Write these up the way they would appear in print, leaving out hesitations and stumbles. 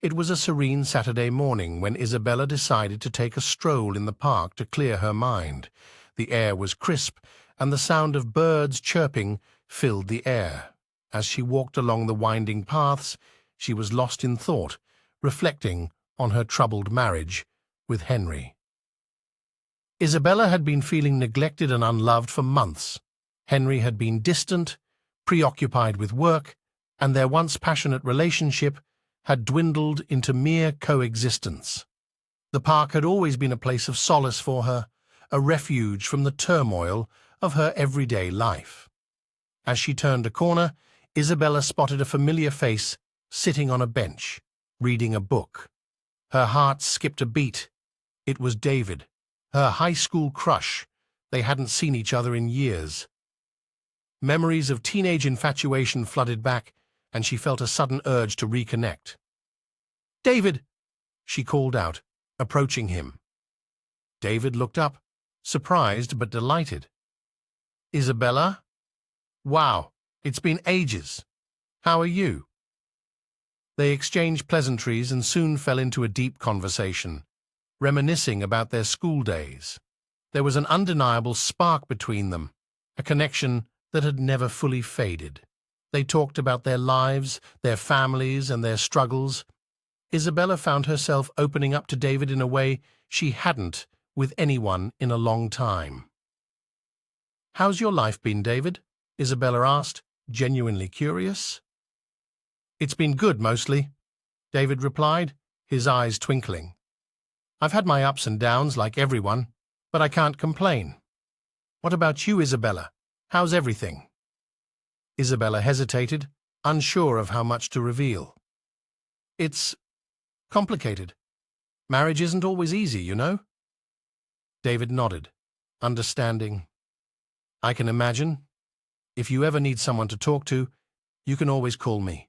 It was a serene Saturday morning when Isabella decided to take a stroll in the park to clear her mind. The air was crisp, and the sound of birds chirping filled the air. As she walked along the winding paths, she was lost in thought, reflecting on her troubled marriage with Henry. Isabella had been feeling neglected and unloved for months. Henry had been distant, preoccupied with work, and their once passionate relationship had dwindled into mere coexistence. The park had always been a place of solace for her, a refuge from the turmoil of her everyday life. As she turned a corner, Isabella spotted a familiar face sitting on a bench, reading a book. Her heart skipped a beat. It was David, her high school crush. They hadn't seen each other in years. Memories of teenage infatuation flooded back, and she felt a sudden urge to reconnect. "David!" she called out, approaching him. David looked up, surprised but delighted. "Isabella? Wow, it's been ages. How are you?" They exchanged pleasantries and soon fell into a deep conversation, reminiscing about their school days. There was an undeniable spark between them, a connection that had never fully faded. They talked about their lives, their families, and their struggles. Isabella found herself opening up to David in a way she hadn't with anyone in a long time. "How's your life been, David?" Isabella asked, genuinely curious. "It's been good, mostly," David replied, his eyes twinkling. "I've had my ups and downs like everyone, but I can't complain. What about you, Isabella? How's everything?" Isabella hesitated, unsure of how much to reveal. "It's complicated. Marriage isn't always easy, you know." David nodded, understanding. "I can imagine. If you ever need someone to talk to, you can always call me.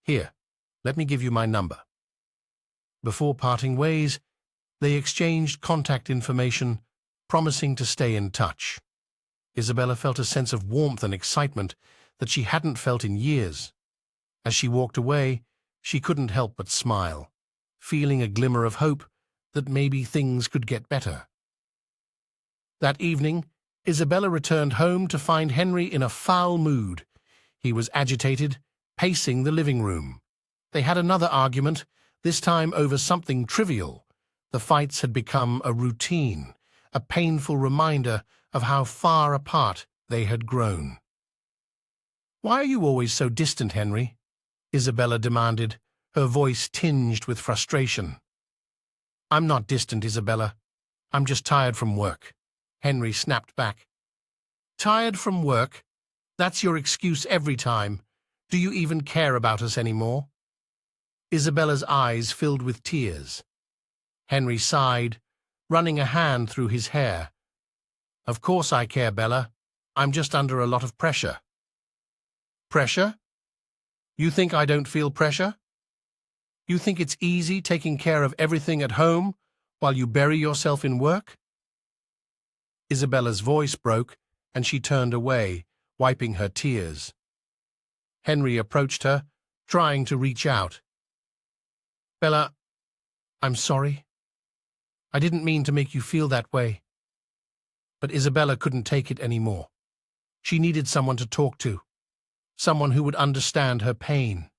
Here, let me give you my number." Before parting ways, they exchanged contact information, promising to stay in touch. Isabella felt a sense of warmth and excitement that she hadn't felt in years. As she walked away, she couldn't help but smile, feeling a glimmer of hope that maybe things could get better. That evening, Isabella returned home to find Henry in a foul mood. He was agitated, pacing the living room. They had another argument, this time over something trivial. The fights had become a routine, a painful reminder of how far apart they had grown. "Why are you always so distant, Henry?" Isabella demanded, her voice tinged with frustration. "I'm not distant, Isabella. I'm just tired from work," Henry snapped back. "Tired from work? That's your excuse every time. Do you even care about us anymore?" Isabella's eyes filled with tears. Henry sighed, running a hand through his hair. "Of course I care, Bella. I'm just under a lot of pressure." "Pressure? You think I don't feel pressure? You think it's easy taking care of everything at home while you bury yourself in work?" Isabella's voice broke, and she turned away, wiping her tears. Henry approached her, trying to reach out. "Bella, I'm sorry. I didn't mean to make you feel that way." But Isabella couldn't take it anymore. She needed someone to talk to, someone who would understand her pain.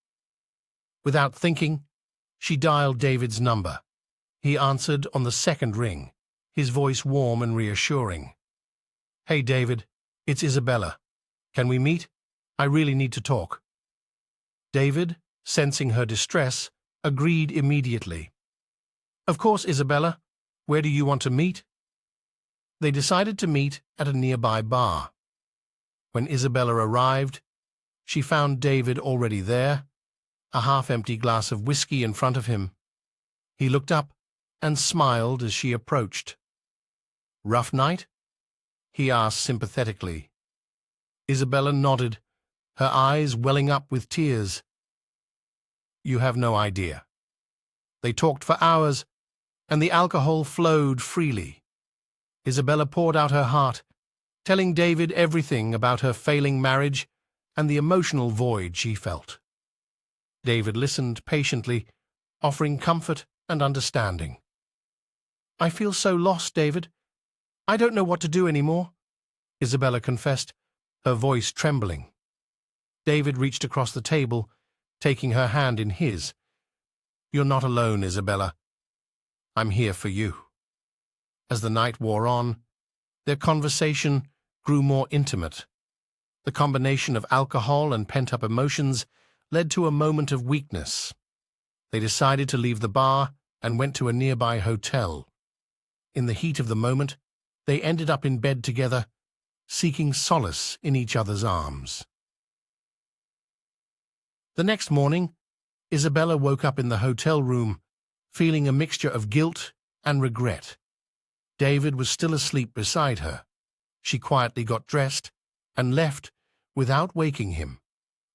Without thinking, she dialed David's number. He answered on the second ring, his voice warm and reassuring. "Hey, David, it's Isabella. Can we meet? I really need to talk." David, sensing her distress, agreed immediately. "Of course, Isabella. Where do you want to meet?" They decided to meet at a nearby bar. When Isabella arrived, she found David already there, a half-empty glass of whiskey in front of him. He looked up and smiled as she approached. "Rough night?" he asked sympathetically. Isabella nodded, her eyes welling up with tears. "You have no idea." They talked for hours, and the alcohol flowed freely. Isabella poured out her heart, telling David everything about her failing marriage and the emotional void she felt. David listened patiently, offering comfort and understanding. "I feel so lost, David. I don't know what to do anymore," Isabella confessed, her voice trembling. David reached across the table, taking her hand in his. "You're not alone, Isabella. I'm here for you." As the night wore on, their conversation grew more intimate. The combination of alcohol and pent-up emotions led to a moment of weakness. They decided to leave the bar and went to a nearby hotel. In the heat of the moment, they ended up in bed together, seeking solace in each other's arms. The next morning, Isabella woke up in the hotel room, feeling a mixture of guilt and regret. David was still asleep beside her. She quietly got dressed and left without waking him.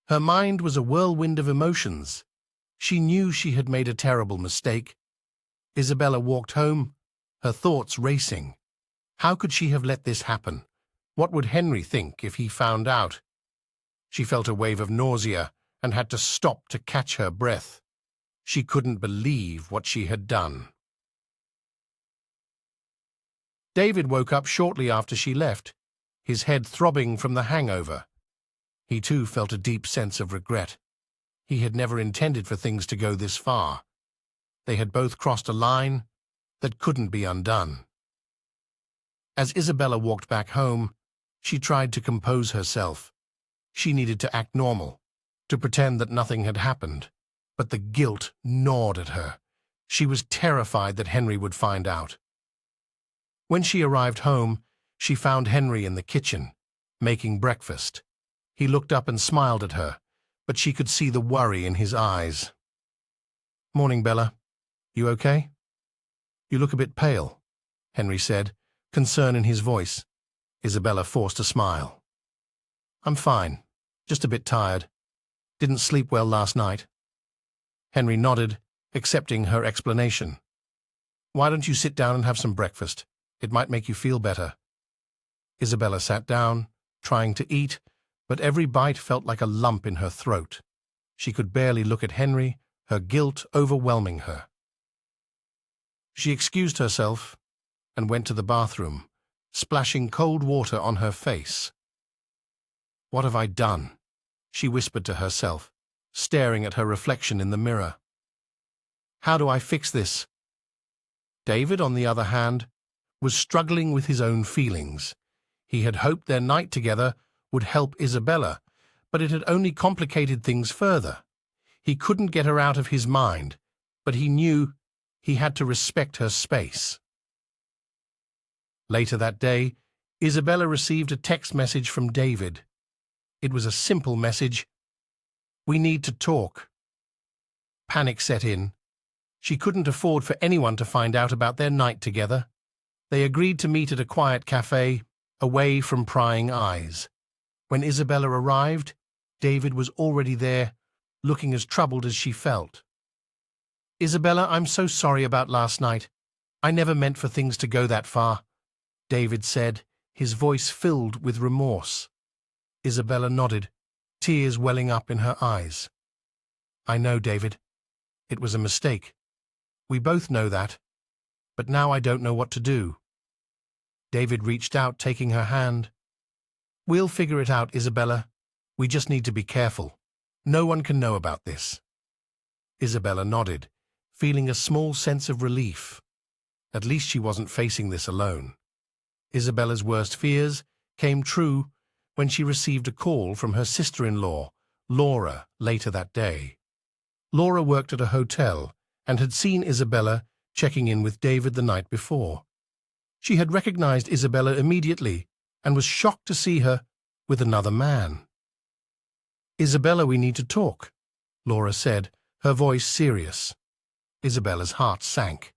Her mind was a whirlwind of emotions. She knew she had made a terrible mistake. Isabella walked home, her thoughts racing. How could she have let this happen? What would Henry think if he found out? She felt a wave of nausea and had to stop to catch her breath. She couldn't believe what she had done. David woke up shortly after she left, his head throbbing from the hangover. He too felt a deep sense of regret. He had never intended for things to go this far. They had both crossed a line that couldn't be undone. As Isabella walked back home, she tried to compose herself. She needed to act normal, to pretend that nothing had happened, but the guilt gnawed at her. She was terrified that Henry would find out. When she arrived home, she found Henry in the kitchen, making breakfast. He looked up and smiled at her, but she could see the worry in his eyes. "Morning, Bella. You okay?" "You look a bit pale," Henry said, concern in his voice. Isabella forced a smile. "I'm fine, just a bit tired. Didn't sleep well last night." Henry nodded, accepting her explanation. "Why don't you sit down and have some breakfast? It might make you feel better." Isabella sat down, trying to eat, but every bite felt like a lump in her throat. She could barely look at Henry, her guilt overwhelming her. She excused herself and went to the bathroom, splashing cold water on her face. "What have I done?" she whispered to herself, staring at her reflection in the mirror. "How do I fix this?" David, on the other hand, was struggling with his own feelings. He had hoped their night together would help Isabella, but it had only complicated things further. He couldn't get her out of his mind, but he knew he had to respect her space. Later that day, Isabella received a text message from David. It was a simple message. "We need to talk." Panic set in. She couldn't afford for anyone to find out about their night together. They agreed to meet at a quiet cafe, away from prying eyes. When Isabella arrived, David was already there, looking as troubled as she felt. "Isabella, I'm so sorry about last night. I never meant for things to go that far," David said, his voice filled with remorse. Isabella nodded, tears welling up in her eyes. "I know, David. It was a mistake. We both know that. But now I don't know what to do." David reached out, taking her hand. "We'll figure it out, Isabella. We just need to be careful. No one can know about this." Isabella nodded, feeling a small sense of relief. At least she wasn't facing this alone. Isabella's worst fears came true when she received a call from her sister-in-law, Laura, later that day. Laura worked at a hotel and had seen Isabella checking in with David the night before. She had recognized Isabella immediately and was shocked to see her with another man. "Isabella, we need to talk," Laura said, her voice serious. Isabella's heart sank.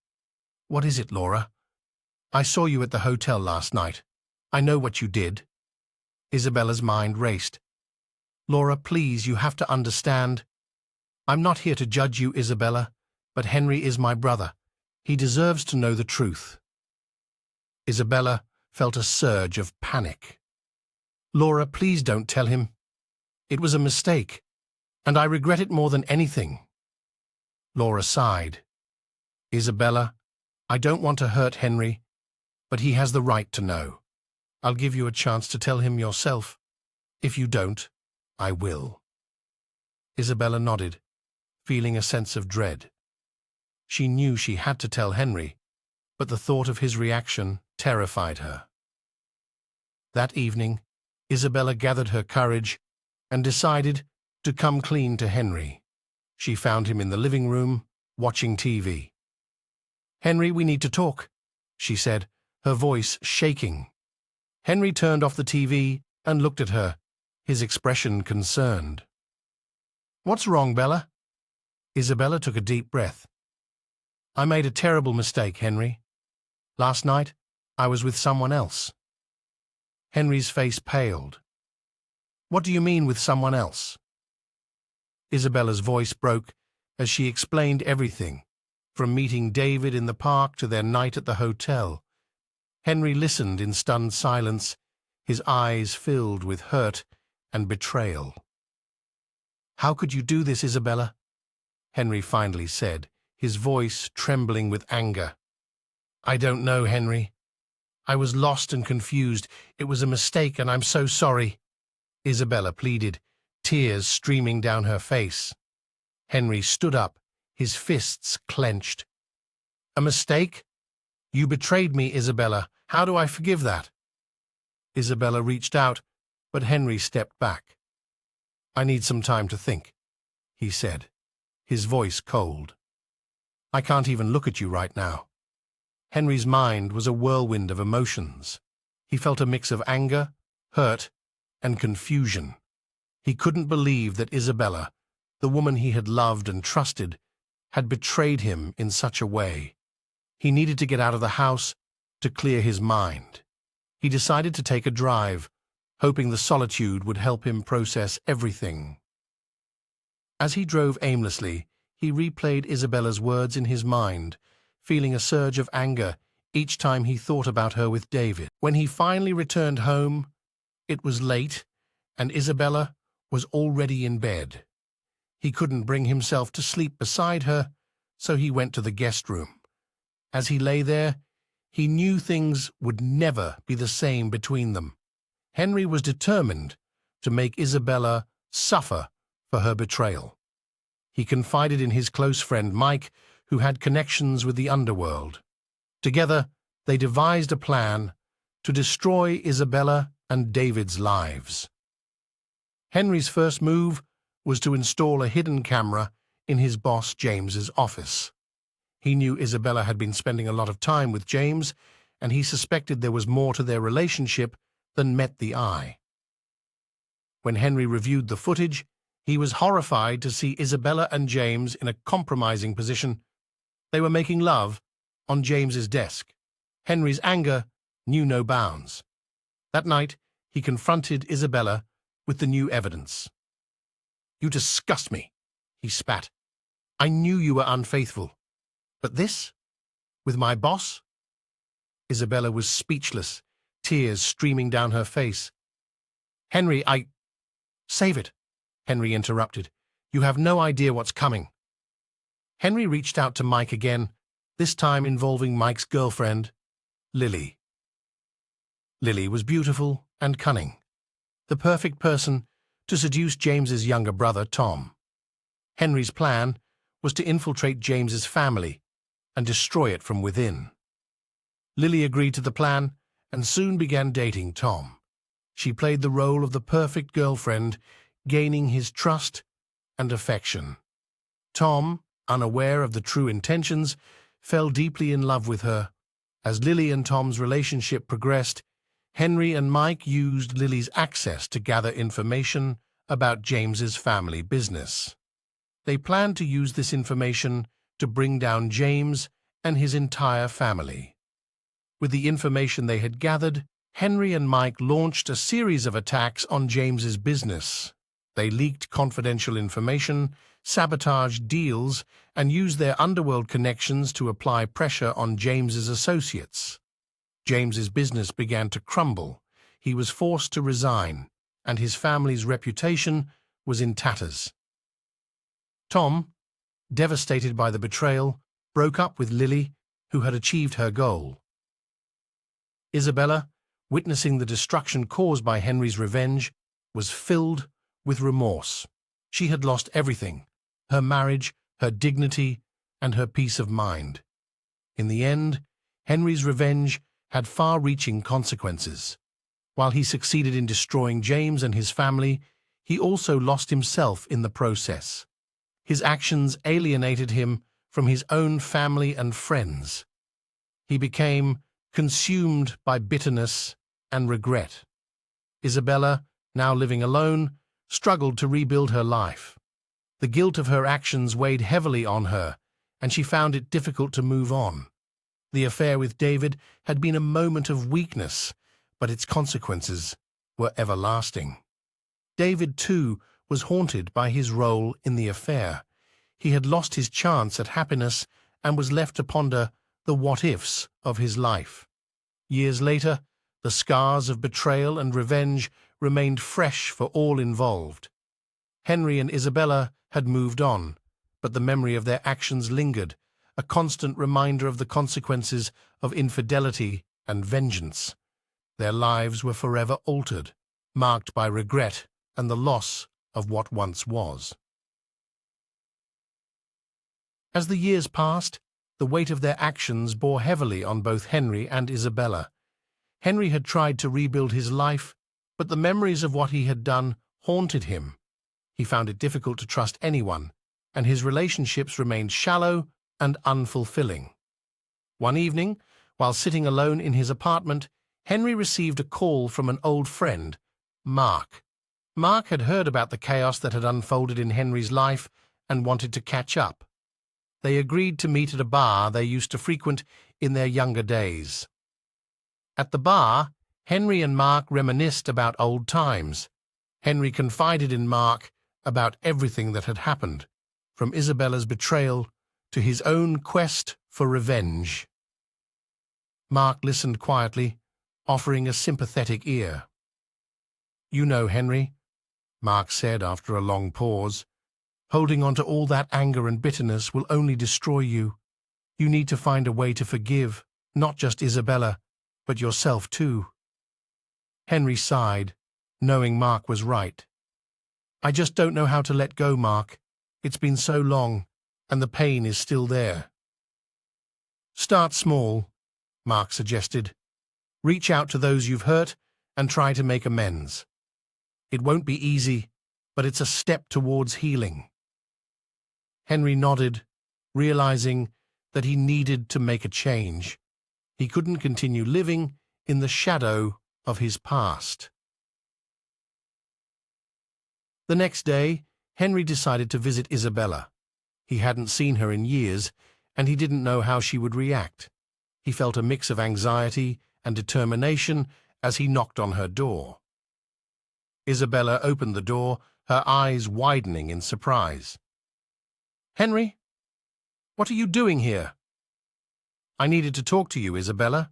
"What is it, Laura?" "I saw you at the hotel last night. I know what you did." Isabella's mind raced. "Laura, please, you have to understand. I'm not here to judge you, Isabella, but Henry is my brother. He deserves to know the truth." Isabella felt a surge of panic. "Laura, please don't tell him. It was a mistake, and I regret it more than anything." Laura sighed. Isabella, I don't want to hurt Henry, but he has the right to know. I'll give you a chance to tell him yourself. If you don't, I will. Isabella nodded, feeling a sense of dread. She knew she had to tell Henry, but the thought of his reaction terrified her. That evening, Isabella gathered her courage and decided to come clean to Henry. She found him in the living room, watching TV. "Henry, we need to talk," she said, her voice shaking. Henry turned off the TV and looked at her, his expression concerned. "What's wrong, Bella?" Isabella took a deep breath. "I made a terrible mistake, Henry. Last night, I was with someone else." Henry's face paled. "What do you mean with someone else?" Isabella's voice broke as she explained everything, from meeting David in the park to their night at the hotel. Henry listened in stunned silence, his eyes filled with hurt and betrayal. "How could you do this, Isabella?" Henry finally said, his voice trembling with anger. "I don't know, Henry. I was lost and confused. It was a mistake, and I'm so sorry," Isabella pleaded, tears streaming down her face. Henry stood up, his fists clenched. "A mistake? You betrayed me, Isabella. How do I forgive that?" Isabella reached out, but Henry stepped back. "I need some time to think," he said, his voice cold. "I can't even look at you right now." Henry's mind was a whirlwind of emotions. He felt a mix of anger, hurt, and confusion. He couldn't believe that Isabella, the woman he had loved and trusted, had betrayed him in such a way. He needed to get out of the house to clear his mind. He decided to take a drive, hoping the solitude would help him process everything. As he drove aimlessly, he replayed Isabella's words in his mind, feeling a surge of anger each time he thought about her with David. When he finally returned home, it was late, and Isabella was already in bed. He couldn't bring himself to sleep beside her, so he went to the guest room. As he lay there, he knew things would never be the same between them. Henry was determined to make Isabella suffer for her betrayal. He confided in his close friend Mike, who had connections with the underworld. Together, they devised a plan to destroy Isabella and David's lives. Henry's first move was to install a hidden camera in his boss James's office. He knew Isabella had been spending a lot of time with James, and he suspected there was more to their relationship than met the eye. When Henry reviewed the footage, he was horrified to see Isabella and James in a compromising position. They were making love on James's desk. Henry's anger knew no bounds. That night, he confronted Isabella with the new evidence. "You disgust me," he spat. "I knew you were unfaithful. But this? With my boss?" Isabella was speechless, tears streaming down her face. "Henry, Save it," Henry interrupted. "You have no idea what's coming." Henry reached out to Mike again, this time involving Mike's girlfriend, Lily. Lily was beautiful and cunning, the perfect person to seduce James's younger brother, Tom. Henry's plan was to infiltrate James's family and destroy it from within. Lily agreed to the plan and soon began dating Tom. She played the role of the perfect girlfriend, gaining his trust and affection. Tom, unaware of the true intentions, fell deeply in love with her. As Lily and Tom's relationship progressed, Henry and Mike used Lily's access to gather information about James's family business. They planned to use this information to bring down James and his entire family. With the information they had gathered, Henry and Mike launched a series of attacks on James's business. They leaked confidential information, sabotaged deals, and used their underworld connections to apply pressure on James's associates. James's business began to crumble. He was forced to resign, and his family's reputation was in tatters. Tom, devastated by the betrayal, broke up with Lily, who had achieved her goal. Isabella, witnessing the destruction caused by Henry's revenge, was filled with remorse. She had lost everything: her marriage, her dignity, and her peace of mind. In the end, Henry's revenge had far-reaching consequences. While he succeeded in destroying James and his family, he also lost himself in the process. His actions alienated him from his own family and friends. He became consumed by bitterness and regret. Isabella, now living alone, struggled to rebuild her life. The guilt of her actions weighed heavily on her, and she found it difficult to move on. The affair with David had been a moment of weakness, but its consequences were everlasting. David, too, was haunted by his role in the affair. He had lost his chance at happiness and was left to ponder the what-ifs of his life. Years later, the scars of betrayal and revenge remained fresh for all involved. Henry and Isabella had moved on, but the memory of their actions lingered, a constant reminder of the consequences of infidelity and vengeance. Their lives were forever altered, marked by regret and the loss of what once was. As the years passed, the weight of their actions bore heavily on both Henry and Isabella. Henry had tried to rebuild his life, but the memories of what he had done haunted him. He found it difficult to trust anyone, and his relationships remained shallow and unfulfilling. One evening, while sitting alone in his apartment, Henry received a call from an old friend, Mark. Mark had heard about the chaos that had unfolded in Henry's life and wanted to catch up. They agreed to meet at a bar they used to frequent in their younger days. At the bar, Henry and Mark reminisced about old times. Henry confided in Mark about everything that had happened, from Isabella's betrayal to his own quest for revenge. Mark listened quietly, offering a sympathetic ear. "You know, Henry," Mark said after a long pause, "holding on to all that anger and bitterness will only destroy you. You need to find a way to forgive, not just Isabella, but yourself too." Henry sighed, knowing Mark was right. "I just don't know how to let go, Mark. It's been so long, and the pain is still there." "Start small," Mark suggested. "Reach out to those you've hurt and try to make amends. It won't be easy, but it's a step towards healing." Henry nodded, realizing that he needed to make a change. He couldn't continue living in the shadow of his past. The next day, Henry decided to visit Isabella. He hadn't seen her in years, and he didn't know how she would react. He felt a mix of anxiety and determination as he knocked on her door. Isabella opened the door, her eyes widening in surprise. "Henry, what are you doing here?" "I needed to talk to you, Isabella,"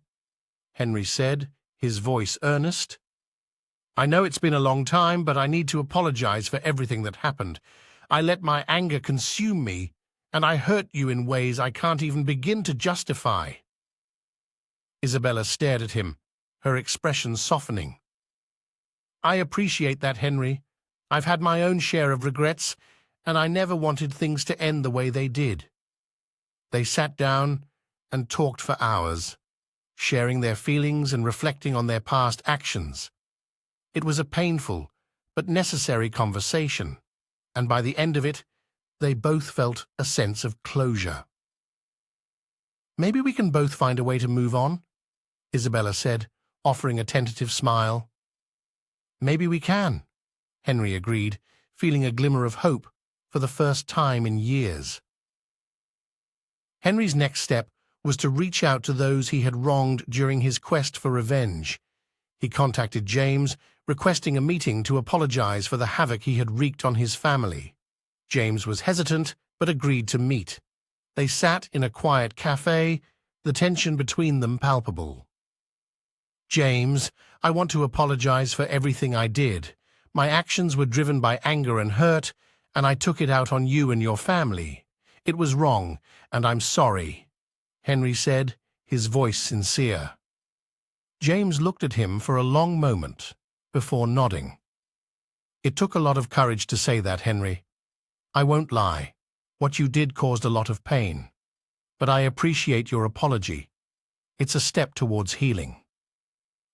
Henry said, his voice earnest. "I know it's been a long time, but I need to apologize for everything that happened. I let my anger consume me, and I hurt you in ways I can't even begin to justify." Isabella stared at him, her expression softening. "I appreciate that, Henry. I've had my own share of regrets, and I never wanted things to end the way they did." They sat down and talked for hours, sharing their feelings and reflecting on their past actions. It was a painful but necessary conversation, and by the end of it, they both felt a sense of closure. "Maybe we can both find a way to move on," Isabella said, offering a tentative smile. "Maybe we can," Henry agreed, feeling a glimmer of hope for the first time in years. Henry's next step was to reach out to those he had wronged during his quest for revenge. He contacted James, requesting a meeting to apologize for the havoc he had wreaked on his family. James was hesitant, but agreed to meet. They sat in a quiet cafe, the tension between them palpable. "James, I want to apologize for everything I did. My actions were driven by anger and hurt, and I took it out on you and your family. It was wrong, and I'm sorry," Henry said, his voice sincere. James looked at him for a long moment before nodding. "It took a lot of courage to say that, Henry. I won't lie. What you did caused a lot of pain. But I appreciate your apology. It's a step towards healing."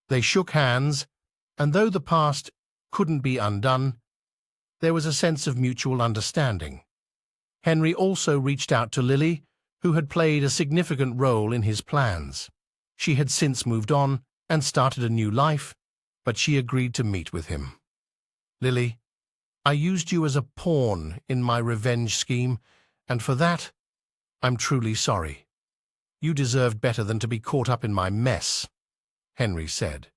They shook hands, and though the past couldn't be undone, there was a sense of mutual understanding. Henry also reached out to Lily, who had played a significant role in his plans. She had since moved on and started a new life, but she agreed to meet with him. "Lily, I used you as a pawn in my revenge scheme, and for that, I'm truly sorry. You deserved better than to be caught up in my mess," Henry said.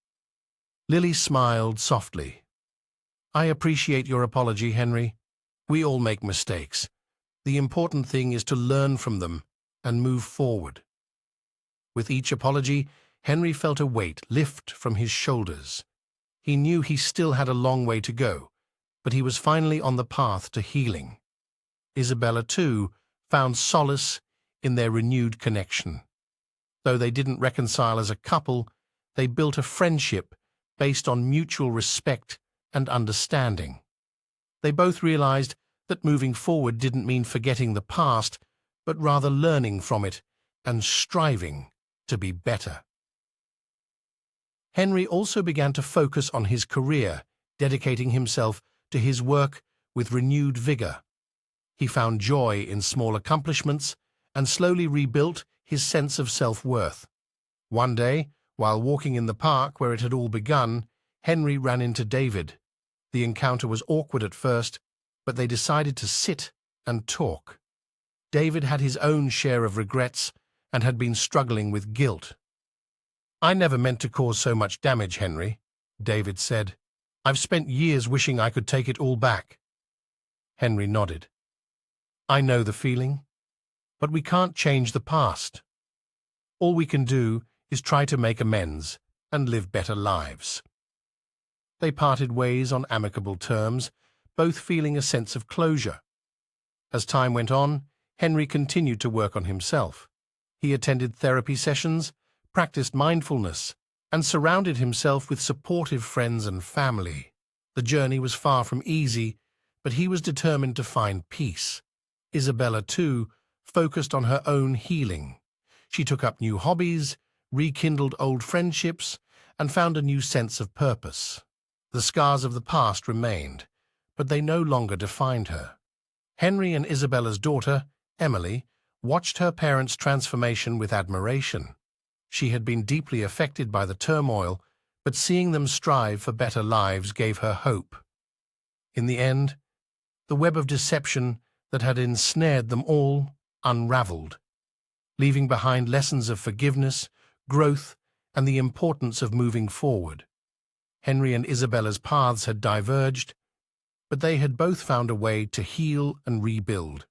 Lily smiled softly. "I appreciate your apology, Henry. We all make mistakes. The important thing is to learn from them and move forward." With each apology, Henry felt a weight lift from his shoulders. He knew he still had a long way to go, but he was finally on the path to healing. Isabella, too, found solace in their renewed connection. Though they didn't reconcile as a couple, they built a friendship based on mutual respect and understanding. They both realized that moving forward didn't mean forgetting the past, but rather learning from it and striving to be better. Henry also began to focus on his career, dedicating himself to his work with renewed vigor. He found joy in small accomplishments and slowly rebuilt his sense of self-worth. One day, while walking in the park where it had all begun, Henry ran into David. The encounter was awkward at first, but they decided to sit and talk. David had his own share of regrets and had been struggling with guilt. "I never meant to cause so much damage, Henry," David said. "I've spent years wishing I could take it all back." Henry nodded. "I know the feeling, but we can't change the past. All we can do is try to make amends and live better lives." They parted ways on amicable terms, both feeling a sense of closure. As time went on, Henry continued to work on himself. He attended therapy sessions, practiced mindfulness, and surrounded himself with supportive friends and family. The journey was far from easy, but he was determined to find peace. Isabella, too, focused on her own healing. She took up new hobbies, rekindled old friendships, and found a new sense of purpose. The scars of the past remained, but they no longer defined her. Henry and Isabella's daughter, Emily, watched her parents' transformation with admiration. She had been deeply affected by the turmoil, but seeing them strive for better lives gave her hope. In the end, the web of deception that had ensnared them all unraveled, leaving behind lessons of forgiveness, growth, and the importance of moving forward. Henry and Isabella's paths had diverged, but they had both found a way to heal and rebuild.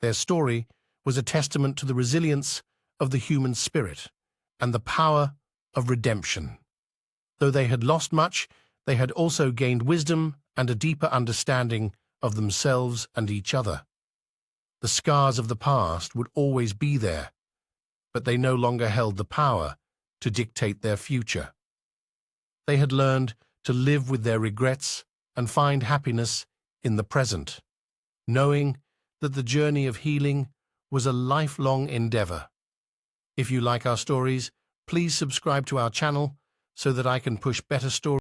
Their story was a testament to the resilience of the human spirit and the power of redemption. Though they had lost much, they had also gained wisdom and a deeper understanding of themselves and each other. The scars of the past would always be there, but they no longer held the power to dictate their future. They had learned to live with their regrets and find happiness in the present, knowing that the journey of healing was a lifelong endeavor. If you like our stories, please subscribe to our channel so that I can push better stories.